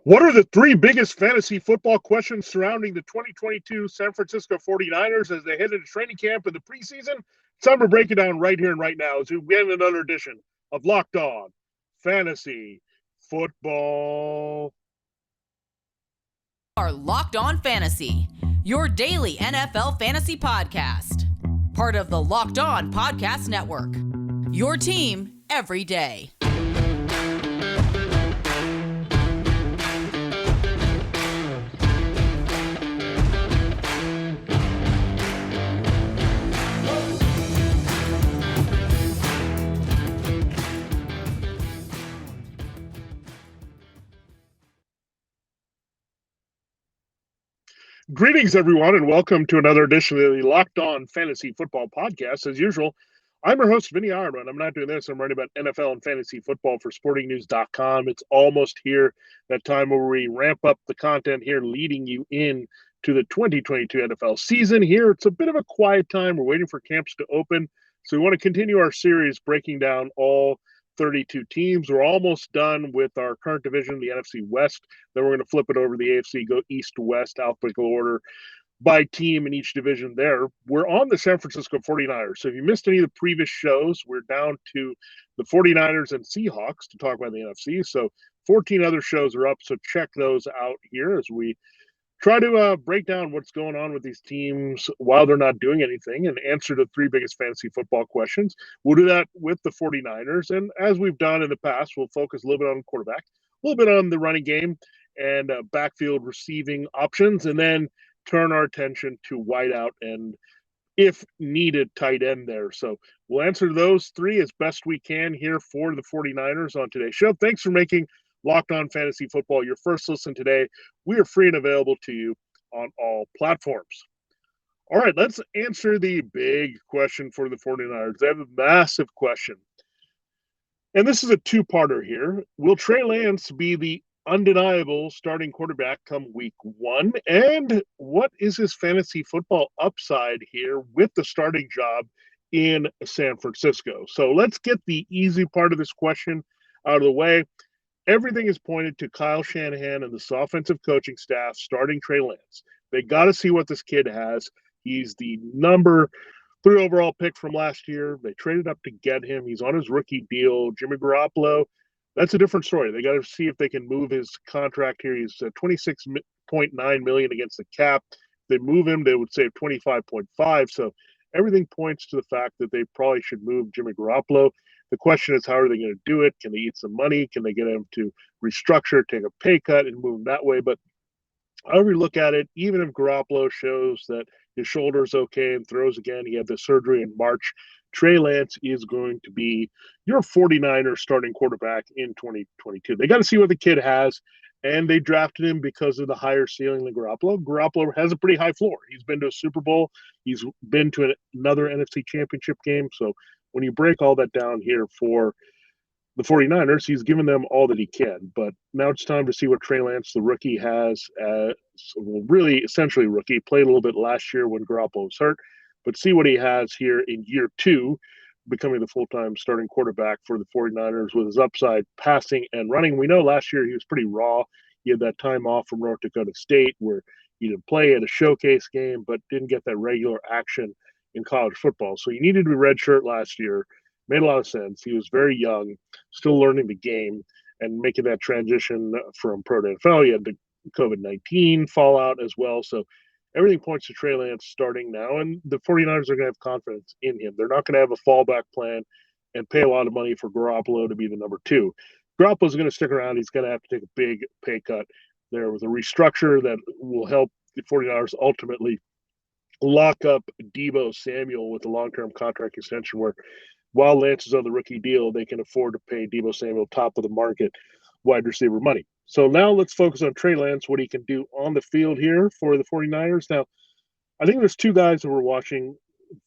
What are the three biggest fantasy football questions surrounding the 2022 San Francisco 49ers as they head into training camp in the preseason? Time to break it down right here and right now as we begin another edition of Locked On Fantasy Football. Are Locked On Fantasy, your daily NFL fantasy podcast. Part of the Locked On Podcast Network. Your team every day. Greetings, everyone, and welcome to another edition of the Locked On Fantasy Football Podcast. As usual, I'm your host, Vinnie Iyer. I'm not doing this. I'm writing about NFL and fantasy football for sportingnews.com. It's almost here, that time where we ramp up the content here, leading you in to the 2022 NFL season. Here, it's a bit of a quiet time. We're waiting for camps to open. So we want to continue our series breaking down all 32 teams. We're almost done with our current division, the NFC West. Then we're going to flip it over to the AFC, go east to west, alphabetical order by team in each division there. We're on the San Francisco 49ers. So if you missed any of the previous shows, we're down to the 49ers and Seahawks to talk about the NFC. So 14 other shows are up. So check those out here as we try to break down what's going on with these teams while they're not doing anything and answer the three biggest fantasy football questions. We'll do that with the 49ers. And as we've done in the past, we'll focus a little bit on quarterback, a little bit on the running game and backfield receiving options, and then turn our attention to wideout and, if needed, tight end there. So we'll answer those three as best we can here for the 49ers on today's show. Thanks for making Locked On Fantasy Football your first listen today. We are free and available to you on all platforms. All right, let's answer the big question for the 49ers. They have a massive question. And this is a two-parter here. Will Trey Lance be the undeniable starting quarterback come week one? And what is his fantasy football upside here with the starting job in San Francisco? So let's get the easy part of this question out of the way. Everything is pointed to Kyle Shanahan and this offensive coaching staff starting Trey Lance. They got to see what this kid has. He's the number 3 overall pick from last year. They traded up to get him. He's on his rookie deal. Jimmy Garoppolo, that's a different story. They got to see if they can move his contract here. He's $26.9 million against the cap. If they move him, they would save 25.5. So everything points to the fact that they probably should move Jimmy Garoppolo. The question is, how are they going to do it? Can they eat some money? Can they get him to restructure, take a pay cut, and move him that way? But however you look at it, even if Garoppolo shows that his shoulder's okay and throws again, he had the surgery in March, Trey Lance is going to be your 49ers starting quarterback in 2022. They got to see what the kid has, and they drafted him because of the higher ceiling than Garoppolo. Garoppolo has a pretty high floor. He's been to a Super Bowl. He's been to another NFC championship game. So when you break all that down here for the 49ers, he's given them all that he can. But now it's time to see what Trey Lance, the rookie, has as, well, really essentially rookie. Played a little bit last year when Garoppolo was hurt, but see what he has here in year 2, becoming the full-time starting quarterback for the 49ers with his upside passing and running. We know last year he was pretty raw. He had that time off from North Dakota State where he didn't play at a showcase game, but didn't get that regular action in college football. So he needed to be redshirt last year. Made a lot of sense. He was very young, still learning the game and making that transition from pro to NFL. He had the COVID-19 fallout as well. So everything points to Trey Lance starting now, and the 49ers are going to have confidence in him. They're not going to have a fallback plan and pay a lot of money for Garoppolo to be the number 2. Garoppolo's going to stick around. He's going to have to take a big pay cut there with a restructure that will help the 49ers ultimately lock up Deebo Samuel with a long-term contract extension where while Lance is on the rookie deal, they can afford to pay Deebo Samuel top of the market wide receiver money. So now let's focus on Trey Lance, what he can do on the field here for the 49ers. Now, I think there's 2 guys that we're watching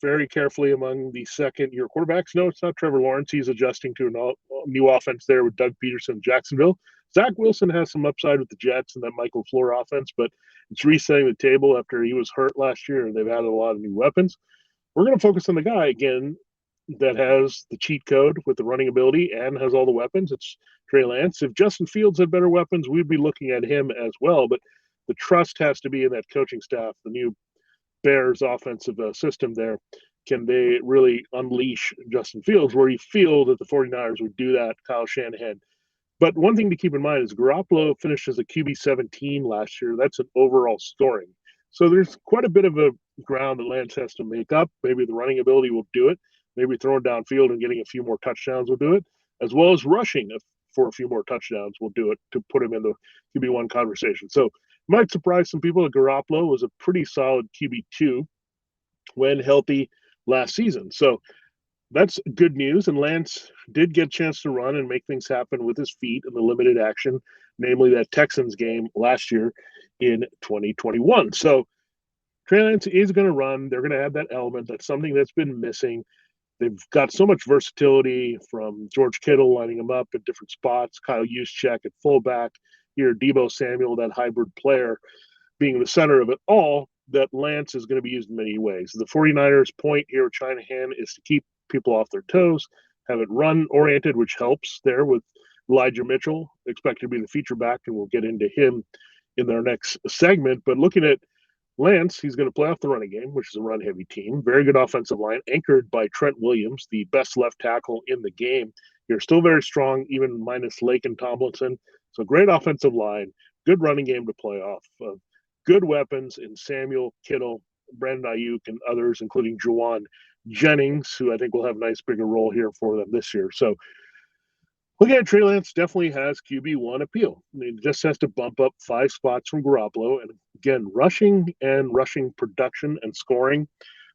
very carefully among the second-year quarterbacks. No, it's not Trevor Lawrence. He's adjusting to a new offense there with Doug Peterson in Jacksonville. Zach Wilson has some upside with the Jets and that Michael Floor offense, but it's resetting the table after he was hurt last year, and they've added a lot of new weapons. We're going to focus on the guy, again, that has the cheat code with the running ability and has all the weapons. It's Trey Lance. If Justin Fields had better weapons, we'd be looking at him as well. But the trust has to be in that coaching staff, the new Bears offensive system there. Can they really unleash Justin Fields where you feel that the 49ers would do that, Kyle Shanahan? But one thing to keep in mind is Garoppolo finished as a QB 17 last year. That's an overall scoring. So there's quite a bit of a ground that Lance has to make up. Maybe the running ability will do it. Maybe throwing downfield and getting a few more touchdowns will do it, as well as rushing for a few more touchdowns will do it to put him in the QB1 conversation. So it might surprise some people that Garoppolo was a pretty solid QB2 when healthy last season. So that's good news. And Lance did get a chance to run and make things happen with his feet in the limited action, namely that Texans game last year in 2021. So Trey Lance is going to run. They're going to have that element. That's something that's been missing. They've got so much versatility from George Kittle lining him up at different spots, Kyle Juszczyk at fullback, here Deebo Samuel, that hybrid player, being the center of it all, that Lance is going to be used in many ways. The 49ers' point here with Shanahan is to keep people off their toes, have it run oriented, which helps there with Elijah Mitchell, expected to be the feature back, and we'll get into him in our next segment. But looking at Lance, he's going to play off the running game, which is a run heavy team. Very good offensive line, anchored by Trent Williams, the best left tackle in the game. You're still very strong, even minus Lake and Tomlinson. So great offensive line, good running game to play off of. Good weapons in Samuel, Kittle, Brandon Aiyuk, and others, including Juwan Jennings, who I think will have a nice bigger role here for them this year. So looking at Trey Lance, definitely has QB1 appeal. I mean, just has to bump up 5 spots from Garoppolo. And again, rushing production and scoring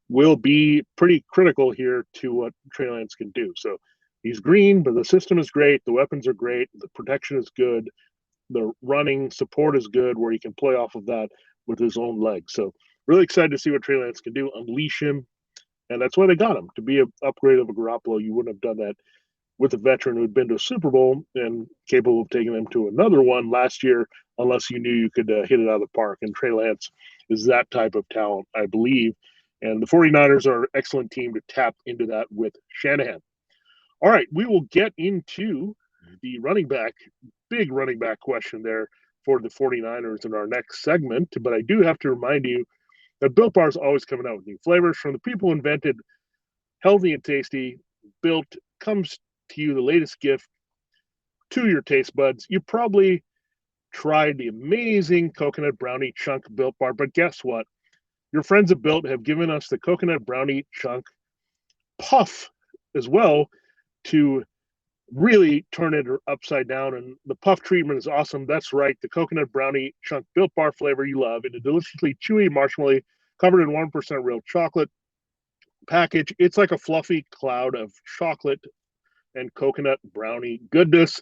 will be pretty critical here to what Trey Lance can do. So he's green, but the system is great. The weapons are great. The protection is good. The running support is good where he can play off of that with his own legs. So really excited to see what Trey Lance can do, unleash him. And that's why they got him. To be an upgrade of a Garoppolo, you wouldn't have done that with a veteran who had been to a Super Bowl and capable of taking them to another one last year, unless you knew you could hit it out of the park. And Trey Lance is that type of talent, I believe. And the 49ers are an excellent team to tap into that with Shanahan. All right, we will get into the big running back question there for the 49ers in our next segment. But I do have to remind you that Built Bar is always coming out with new flavors from the people who invented healthy and tasty. Built comes to you the latest gift to your taste buds. You probably tried the amazing coconut brownie chunk Built Bar, but guess what? Your friends at Built have given us the coconut brownie chunk puff as well to really turn it upside down. And the puff treatment is awesome. That's right, the coconut brownie chunk Built Bar flavor you love in a deliciously chewy marshmallow covered in 1% real chocolate package. It's like a fluffy cloud of chocolate and coconut brownie goodness.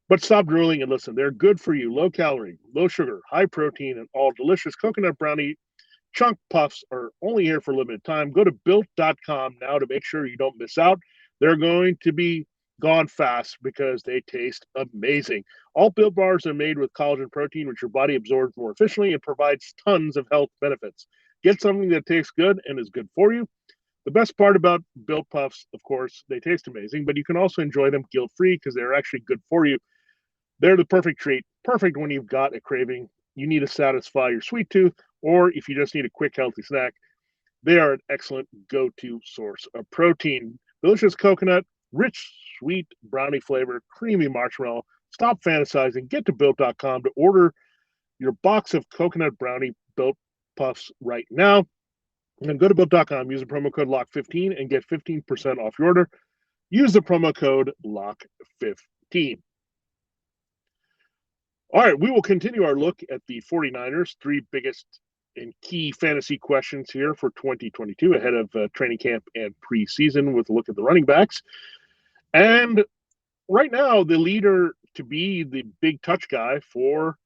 But stop drooling and listen. They're good for you. Low calorie, low sugar, high protein, and all delicious coconut brownie chunk puffs are only here for a limited time. Go to built.com now to make sure you don't miss out. They're going to be gone fast because they taste amazing. All Built Bars are made with collagen protein, which your body absorbs more efficiently and provides tons of health benefits. Get something that tastes good and is good for you. The best part about Built Puffs, of course, they taste amazing, but you can also enjoy them guilt-free because they're actually good for you. They're the perfect treat, perfect when you've got a craving, you need to satisfy your sweet tooth, or if you just need a quick, healthy snack. They are an excellent go-to source of protein. Delicious coconut, rich, sweet brownie flavor, creamy marshmallow. Stop fantasizing. Get to Built.com to order your box of coconut brownie Built Puffs right now. And then go to Built.com, use the promo code LOCK15 and get 15% off your order. Use the promo code LOCK15. All right, we will continue our look at the 49ers, 3 biggest and key fantasy questions here for 2022 ahead of training camp and preseason with a look at the running backs. And right now, the leader to be the big touch guy for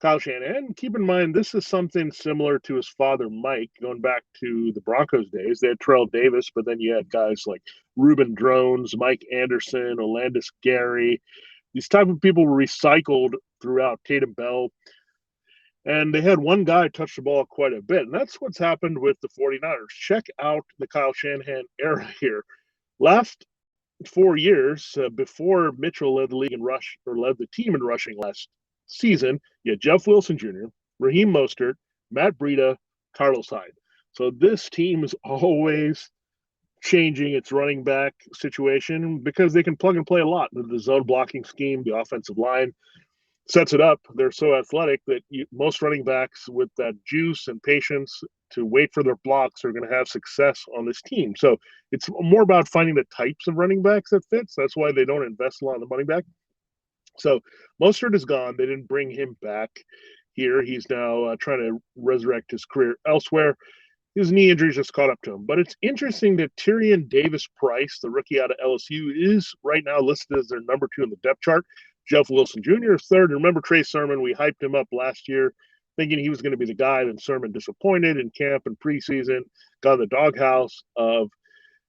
Kyle Shanahan. Keep in mind, this is something similar to his father, Mike, going back to the Broncos days. They had Terrell Davis, but then you had guys like Reuben Drones, Mike Anderson, Olandis Gary. These type of people were recycled throughout, Tatum Bell. And they had one guy touch the ball quite a bit. And that's what's happened with the 49ers. Check out the Kyle Shanahan era here. Last 4 years, before Mitchell led the league in rush or led the team in rushing last season, you had Jeff Wilson Jr., Raheem Mostert, Matt Breida, Carlos Hyde. So this team is always changing its running back situation because they can plug and play a lot with the zone blocking scheme. The offensive line sets it up. They're so athletic that most running backs with that juice and patience to wait for their blocks are going to have success on this team. So it's more about finding the types of running backs that fits. That's why they don't invest a lot in the running back. So Mostert is gone. They didn't bring him back here. He's now trying to resurrect his career elsewhere. His knee injuries just caught up to him. But it's interesting that Tyrion Davis-Price, the rookie out of LSU, is right now listed as their number 2 in the depth chart. Jeff Wilson Jr. is third. And remember Trey Sermon, we hyped him up last year thinking he was going to be the guy, and Sermon disappointed in camp and preseason, got in the doghouse of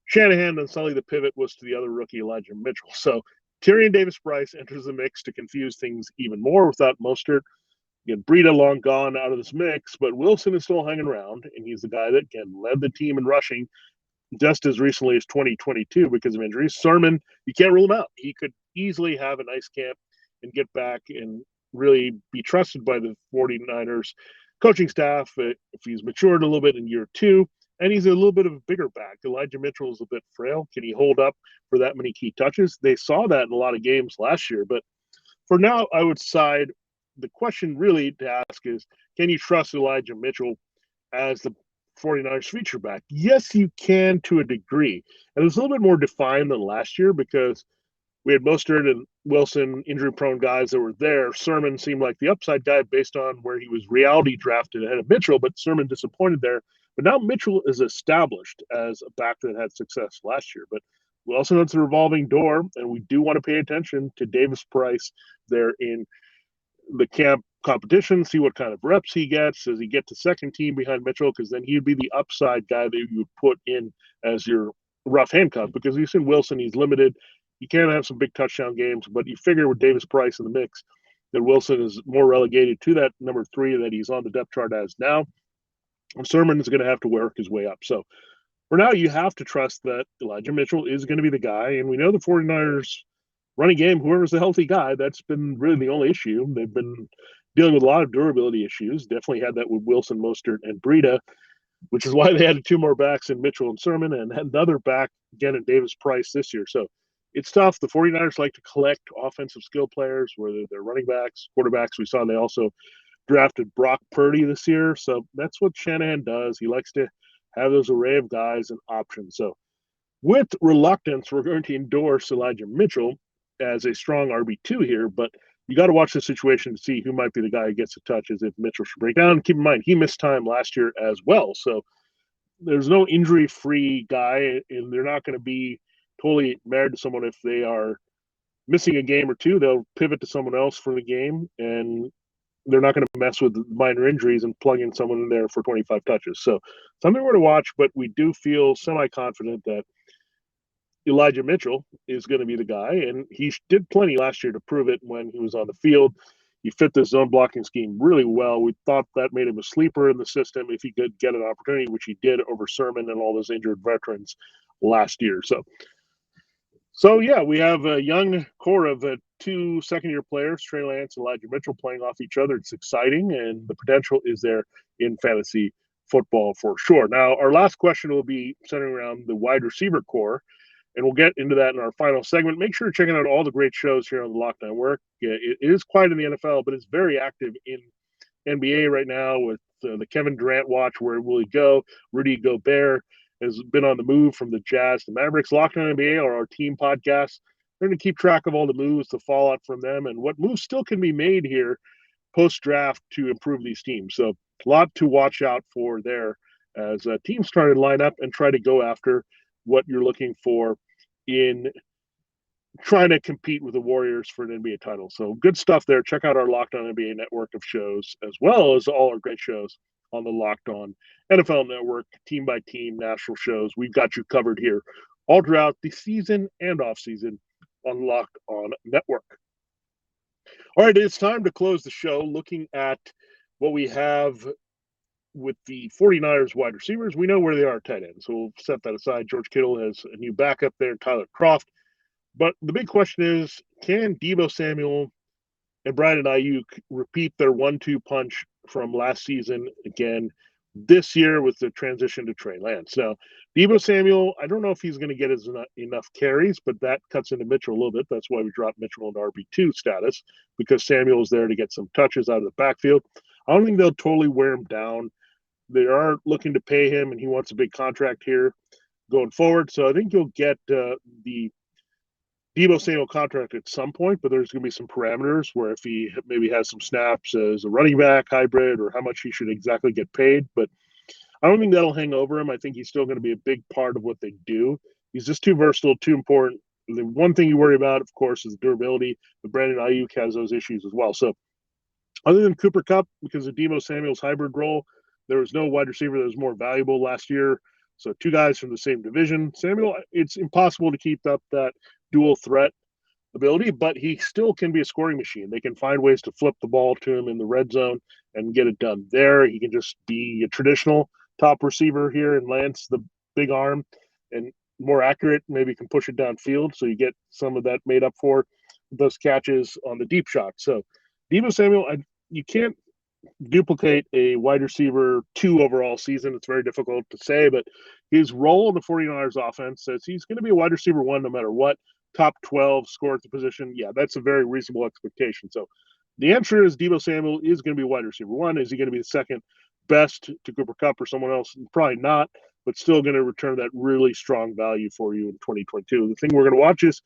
Shanahan, and suddenly the pivot was to the other rookie, Elijah Mitchell. So Tyrion Davis-Price enters the mix to confuse things even more without Mostert. Again, Breida long gone out of this mix, but Wilson is still hanging around, and he's the guy that, again, led the team in rushing just as recently as 2022 because of injuries. Sermon, you can't rule him out. He could easily have a nice camp and get back and really be trusted by the 49ers coaching staff if he's matured a little bit in year 2. And he's a little bit of a bigger back. Elijah Mitchell is a bit frail. Can he hold up for that many key touches? They saw that in a lot of games last year. But for now, I would side. The question really to ask is, can you trust Elijah Mitchell as the 49ers feature back? Yes, you can to a degree. And it's a little bit more defined than last year because we had Mostert and Wilson, injury-prone guys that were there. Sermon seemed like the upside guy based on where he was reality drafted ahead of Mitchell, but Sermon disappointed there. But now Mitchell is established as a back that had success last year. But we also know it's a revolving door, and we do want to pay attention to Davis-Price there in the camp competition, see what kind of reps he gets. Does he get to second team behind Mitchell? Because then he'd be the upside guy that you would put in as your rough handcuff. Because you see Wilson, he's limited. You can have some big touchdown games, but you figure with Davis-Price in the mix that Wilson is more relegated to that number 3 that he's on the depth chart as now. And Sermon is going to have to work his way up. So for now, you have to trust that Elijah Mitchell is going to be the guy. And we know the 49ers running game, whoever's the healthy guy, that's been really the only issue. They've been dealing with a lot of durability issues. Definitely had that with Wilson, Mostert, and Breida, which is why they added 2 more backs in Mitchell and Sermon and had another back again in Davis-Price this year. So it's tough. The 49ers like to collect offensive skill players, whether they're running backs, quarterbacks. We saw they also drafted Brock Purdy this year. So that's what Shanahan does. He likes to have those array of guys and options. So with reluctance, we're going to endorse Elijah Mitchell as a strong RB2 here, but you got to watch the situation to see who might be the guy who gets the touches if Mitchell should break down. Keep in mind, he missed time last year as well. So there's no injury-free guy, and they're not going to be totally married to someone if they are missing a game or 2. They'll pivot to someone else for the game, and they're not going to mess with minor injuries and plug in someone in there for 25 touches. So something we're to watch, but we do feel semi-confident that Elijah Mitchell is going to be the guy, and he did plenty last year to prove it when he was on the field. He fit the zone blocking scheme really well. We thought that made him a sleeper in the system if he could get an opportunity, which he did over Sermon and all those injured veterans last year. So yeah, we have a young core of 2 second-year players, Trey Lance and Elijah Mitchell, playing off each other. It's exciting, and the potential is there in fantasy football for sure. Now, our last question will be centering around the wide receiver core, and we'll get into that in our final segment. Make sure you're checking out all the great shows here on the Locked On Work. It is quiet in the NFL, but it's very active in NBA right now with the Kevin Durant watch. Where will he go? Rudy Gobert has been on the move from the Jazz to Mavericks. Locked On NBA are our team podcasts. They're going to keep track of all the moves, the fallout from them, and what moves still can be made here post-draft to improve these teams. So a lot to watch out for there as teams try to line up and try to go after what you're looking for in trying to compete with the Warriors for an NBA title. So good stuff there. Check out our Locked On NBA network of shows, as well as all our great shows on the Locked On NFL network, team by team, national shows. We've got you covered here all throughout the season and off season on Locked On Network. All right, it's time to close the show looking at what we have with the 49ers wide receivers, we know where they are at tight end. So we'll set that aside. George Kittle has a new backup there, Tyler Kroft. But the big question is, can Deebo Samuel and Brandon Aiyuk repeat their 1-2 punch from last season again this year with the transition to Trey Lance? Now, Deebo Samuel, I don't know if he's going to get enough carries, but that cuts into Mitchell a little bit. That's why we dropped Mitchell into RB2 status, because Samuel is there to get some touches out of the backfield. I don't think they'll totally wear him down. They are looking to pay him, and he wants a big contract here going forward. So I think you'll get the Deebo Samuel contract at some point, but there's going to be some parameters where if he maybe has some snaps as a running back hybrid or how much he should exactly get paid. But I don't think that'll hang over him. I think he's still going to be a big part of what they do. He's just too versatile, too important. The one thing you worry about, of course, is durability. But Brandon Aiyuk has those issues as well. So other than Cooper Kupp, because of Deebo Samuel's hybrid role, there was no wide receiver that was more valuable last year. So two guys from the same division. Samuel, it's impossible to keep up that dual threat ability, but he still can be a scoring machine. They can find ways to flip the ball to him in the red zone and get it done there. He can just be a traditional top receiver here, and Lance, the big arm, and more accurate, maybe can push it downfield. So you get some of that made up for those catches on the deep shot. So Deebo Samuel, you can't duplicate a wide receiver 2 overall season. It's very difficult to say, but his role in the 49ers offense says he's going to be a wide receiver 1 no matter what. Top 12 score at the position. Yeah, that's a very reasonable expectation. So the answer is Deebo Samuel is going to be wide receiver 1. Is he going to be the second best to Cooper Kupp or someone else? Probably not, but still going to return that really strong value for you in 2022. The thing we're going to watch is,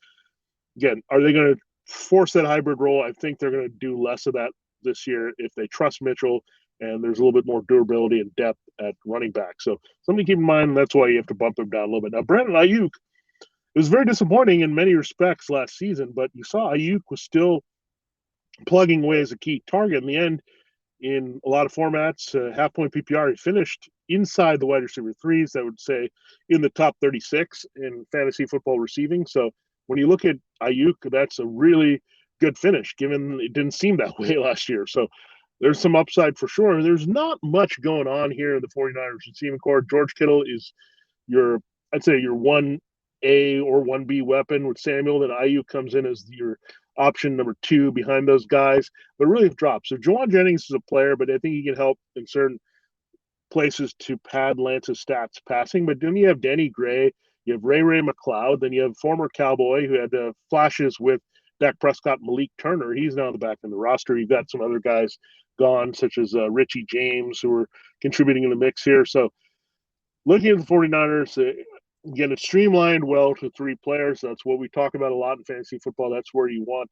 again, are they going to force that hybrid role? I think they're going to do less of that this year if they trust Mitchell and there's a little bit more durability and depth at running back. So something to keep in mind. That's why you have to bump him down a little bit. Now, Brandon Aiyuk, it was very disappointing in many respects last season, but you saw Aiyuk was still plugging away as a key target. In the end, in a lot of formats, half-point PPR, he finished inside the wide receiver 3s. That would say in the top 36 in fantasy football receiving. So when you look at Aiyuk, that's a really good finish, given it didn't seem that way last year. So there's some upside for sure. There's not much going on here in the 49ers receiving core. George Kittle is I'd say your 1A or 1B weapon with Samuel. Then Aiyuk comes in as your option number 2 behind those guys, but really have dropped. So Juwan Jennings is a player, but I think he can help in certain places to pad Lance's stats passing. But then you have Danny Gray, you have Ray McLeod, then you have former Cowboy who had flashes with Dak Prescott, Malik Turner. He's now in the back of the roster. You've got some other guys gone, such as Richie James, who are contributing in the mix here. So looking at the 49ers, again, it's streamlined well to 3 players. That's what we talk about a lot in fantasy football. That's where you want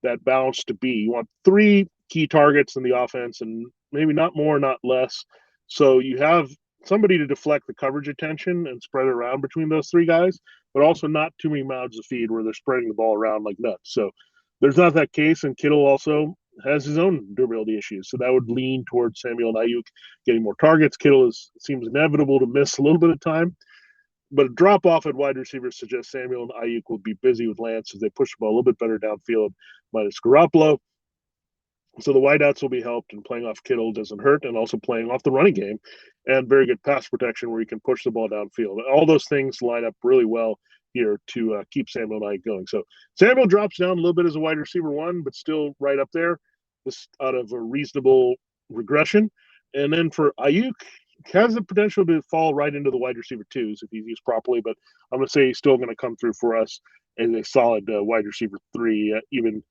that balance to be. You want 3 key targets in the offense and maybe not more, not less. So you have somebody to deflect the coverage attention and spread it around between those 3 guys, but also not too many mouths to feed where they're spreading the ball around like nuts. So there's not that case, and Kittle also has his own durability issues. So that would lean towards Samuel and Aiyuk getting more targets. Kittle seems inevitable to miss a little bit of time, but a drop off at wide receiver suggests Samuel and Aiyuk will be busy with Lance as they push the ball a little bit better downfield, minus Garoppolo. So the wideouts will be helped, and playing off Kittle doesn't hurt, and also playing off the running game and very good pass protection where you can push the ball downfield. All those things line up really well here to keep Samuel and Aiyuk going. So Samuel drops down a little bit as a wide receiver 1, but still right up there, just out of a reasonable regression. And then for Aiyuk, has the potential to fall right into the wide receiver 2s if he's used properly, but I'm going to say he's still going to come through for us as a solid wide receiver 3, even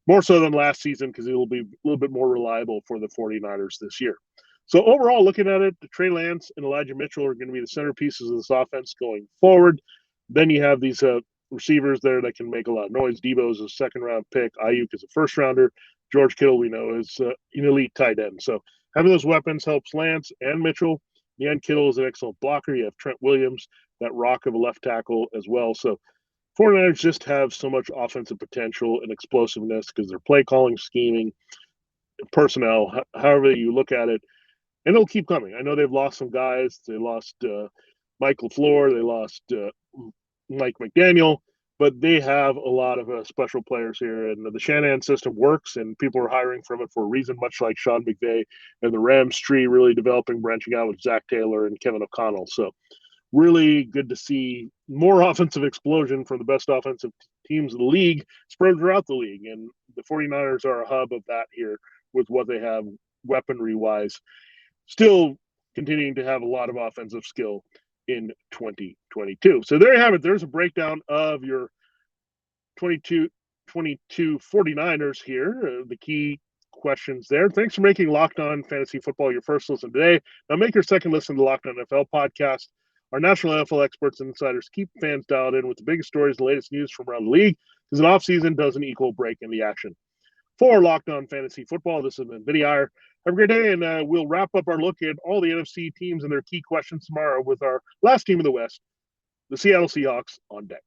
more so than last season, because he'll be a little bit more reliable for the 49ers this year. So overall, looking at it, Trey Lance and Elijah Mitchell are going to be the centerpieces of this offense going forward. Then you have these receivers there that can make a lot of noise. Deebo is a second-round pick. Aiyuk is a first-rounder. George Kittle, we know, is an elite tight end. So having those weapons helps Lance and Mitchell. In the end, Kittle is an excellent blocker. You have Trent Williams, that rock of a left tackle as well. So 49ers just have so much offensive potential and explosiveness because they're play calling, scheming, personnel, however you look at it, and it'll keep coming. I know they've lost some guys. They lost Mike LaFleur. They lost Mike McDaniel. but they have a lot of special players here, and the Shanahan system works, and people are hiring from it for a reason, much like Sean McVay and the Rams tree really developing, branching out with Zach Taylor and Kevin O'Connell. So really good to see more offensive explosion from the best offensive teams in the league spread throughout the league. And the 49ers are a hub of that here with what they have weaponry wise. Still continuing to have a lot of offensive skill in 2022. So there you have it. There's a breakdown of your 22 49ers here. The key questions there. Thanks for making Locked On Fantasy Football your first listen today. Now make your second listen to the Locked On NFL podcast. Our national NFL experts and insiders keep fans dialed in with the biggest stories and latest news from around the league, because an offseason doesn't equal a break in the action. For Locked On Fantasy Football, this has been Vinnie Iyer. Have a great day, and we'll wrap up our look at all the NFC teams and their key questions tomorrow with our last team in the West, the Seattle Seahawks, on deck.